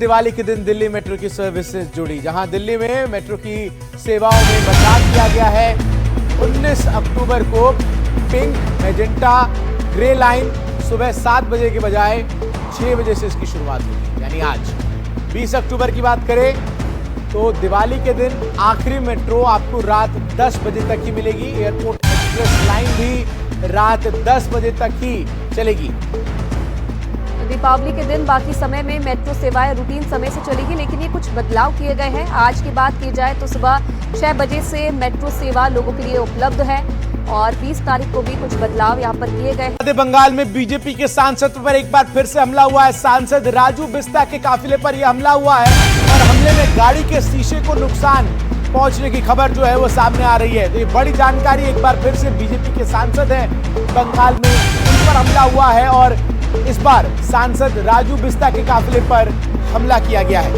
दिवाली के दिन दिल्ली मेट्रो की सर्विसेज जुड़ी, जहां दिल्ली में मेट्रो की सेवाओं में बदलाव किया गया है। 19 अक्टूबर को पिंक, मैजेंटा, ग्रे लाइन सुबह 7 बजे के बजाय 6 बजे से इसकी शुरुआत होगी, यानी आज। 20 अक्टूबर की बात करें तो दिवाली के दिन आखिरी मेट्रो आपको रात 10 बजे तक ही मिलेगी। एयरपोर्ट एक्सप्रेस लाइन भी रात 10 बजे तक ही चलेगी। दीपावली के दिन बाकी समय में मेट्रो सेवाएं रूटीन समय से चलेगी, लेकिन ये कुछ बदलाव किए गए हैं। आज की बात की जाए तो सुबह 6 बजे से मेट्रो सेवा लोगों के लिए उपलब्ध है और 20 तारीख को भी कुछ बदलाव यहां पर किए गए हैं। बंगाल में बीजेपी के सांसद पर एक बार फिर से हमला हुआ है। सांसद राजू बिस्ता के काफिले पर यह हमला हुआ है और हमले में गाड़ी के शीशे को नुकसान पहुंचने की खबर जो है वो सामने आ रही है। तो ये बड़ी जानकारी, एक बार फिर से बीजेपी के सांसद हैं बंगाल में, उन पर हमला हुआ है और इस बार सांसद राजू बिस्ता के काफिले पर हमला किया गया है।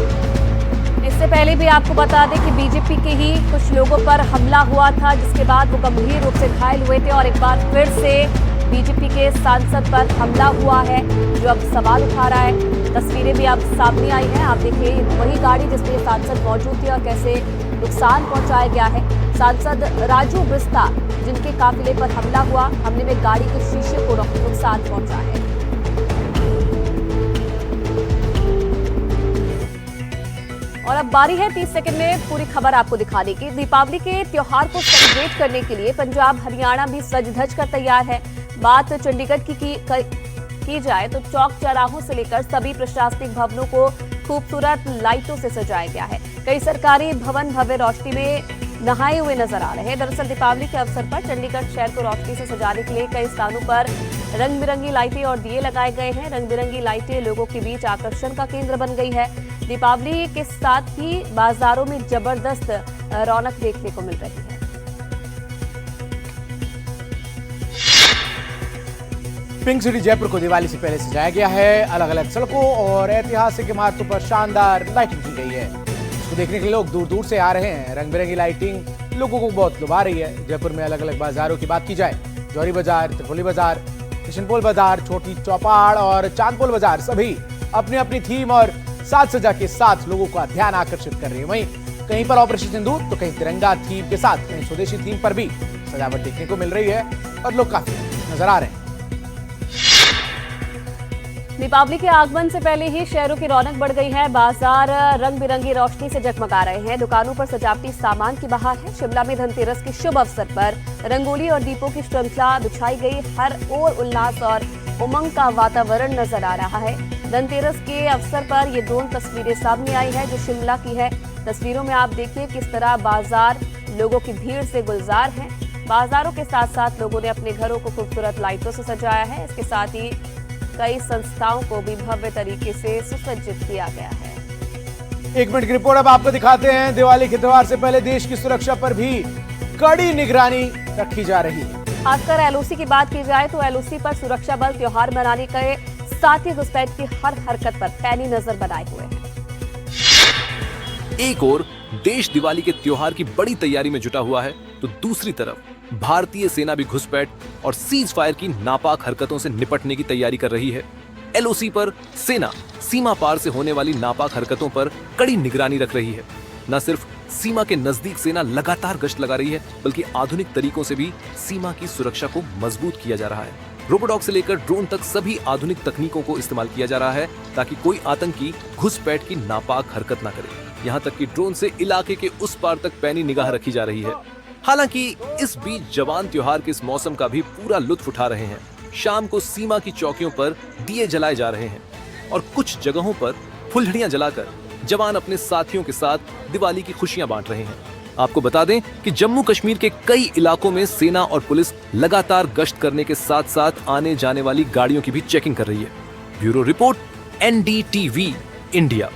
इससे पहले भी आपको बता दें कि बीजेपी के ही कुछ लोगों पर हमला हुआ था, जिसके बाद वो गंभीर रूप से घायल हुए थे और एक बार फिर से बीजेपी के सांसद पर हमला हुआ है, जो अब सवाल उठा रहा है। तस्वीरें भी अब सामने आई हैं। आप देखिए, वही गाड़ी जिसमें सांसद मौजूद थे और कैसे नुकसान पहुंचाया गया है। सांसद राजू बिस्ता जिनके काफिले पर हमला हुआ, हमले में गाड़ी के शीशे को नुकसान पहुंचा है। और अब बारी है 30 सेकंड में पूरी खबर आपको दिखाने की। दीपावली के त्योहार को सेलिब्रेट करने के लिए पंजाब हरियाणा भी सज धज कर तैयार है। बात चंडीगढ़ की जाए तो चौक चौराहों से लेकर सभी प्रशासनिक भवनों को खूबसूरत लाइटों से सजाया गया है। कई सरकारी भवन भव्य रोशनी में नहाए हुए नजर आ रहे हैं। दरअसल दीपावली के अवसर पर चंडीगढ़ शहर को रोशनी से सजाने के लिए कई स्थानों पर रंग बिरंगी लाइटें और दिए लगाए गए हैं। रंग बिरंगी लाइटें लोगों के बीच आकर्षण का केंद्र बन गई है। दीपावली के साथ ही बाजारों में जबरदस्त रौनक देखने को मिल रही है। पिंक सिटी जयपुर को दिवाली से पहले सजाया गया है। अलग अलग सड़कों और ऐतिहासिक इमारतों पर शानदार लाइटिंग की गई है। इसको देखने के लिए लोग दूर दूर से आ रहे हैं। रंग बिरंगी लाइटिंग लोगों को बहुत लुभा रही है। जयपुर में अलग अलग बाजारों की बात की जाए, जौहरी बाजार, त्रिपोली बाजार, किशनपोल बाजार, छोटी चौपाड़ और चांदपोल बाजार सभी अपनी अपनी थीम और साज सजा के साथ लोगों का ध्यान आकर्षित कर रही है। वहीं कहीं पर ऑपरेशन सिंदूर तो कहीं तिरंगा थीम के साथ, कहीं स्वदेशी थीम पर भी सजावट देखने को मिल रही है और लोग काफी नजर आ रहे हैं। दीपावली के आगमन से पहले ही शहरों की रौनक बढ़ गई है। बाजार रंग बिरंगी रोशनी से जगमगा रहे हैं। दुकानों पर सजावटी सामान की बहार है। शिमला में धनतेरस के शुभ अवसर पर रंगोली और दीपों की श्रृंखला बिछाई गई। हर ओर उल्लास और उमंग का वातावरण नजर आ रहा है। धनतेरस के अवसर पर ये ड्रोन तस्वीरें सामने आई है जो शिमला की है। तस्वीरों में आप देखिए किस तरह बाजार लोगों की भीड़ से गुलजार हैं। बाजारों के साथ साथ लोगों ने अपने घरों को खूबसूरत लाइटों से सजाया है। इसके साथ ही कई संस्थाओं को भी भव्य तरीके से सुसज्जित किया गया है। 1 मिनट की रिपोर्ट अब आपको दिखाते हैं। दिवाली के त्योहार से पहले देश की सुरक्षा पर भी कड़ी निगरानी रखी जा रही है। खासकर एलओसी की बात की जाए तो एलओसी पर सुरक्षा बल त्योहार मनाने के साथ ही घुसपैठ की हर हरकत पर पैनी नजर बनाए हुए हैं। एक ओर देश दिवाली के त्योहार की बड़ी तैयारी में जुटा हुआ है, तो दूसरी तरफ भारतीय सेना भी घुसपैठ और सीज फायर की नापाक हरकतों से निपटने की तैयारी कर रही है। एलओसी पर सेना सीमा पार से होने वाली नापाक हरकतों पर कड़ी निगरानी रख रही है। न सिर्फ सीमा के नजदीक सेना लगातार गश्त लगा रही है, बल्कि आधुनिक तरीकों से भी सीमा की सुरक्षा को मजबूत किया जा रहा है। रोबोडॉग से लेकर ड्रोन तक सभी आधुनिक तकनीकों को इस्तेमाल किया जा रहा है ताकि कोई आतंकी घुसपैठ की नापाक हरकत न करे। यहाँ तक कि ड्रोन से इलाके के उस पार तक पैनी निगाह रखी जा रही है। हालांकि इस बीच जवान त्योहार के इस मौसम का भी पूरा लुत्फ उठा रहे हैं। शाम को सीमा की चौकियों पर दिए जलाए जा रहे हैं और कुछ जगहों पर फुलझड़ियां जलाकर जवान अपने साथियों के साथ दिवाली की खुशियां बांट रहे हैं। आपको बता दें कि जम्मू कश्मीर के कई इलाकों में सेना और पुलिस लगातार गश्त करने के साथ साथ आने जाने वाली गाड़ियों की भी चेकिंग कर रही है। Bureau report, NDTV, India.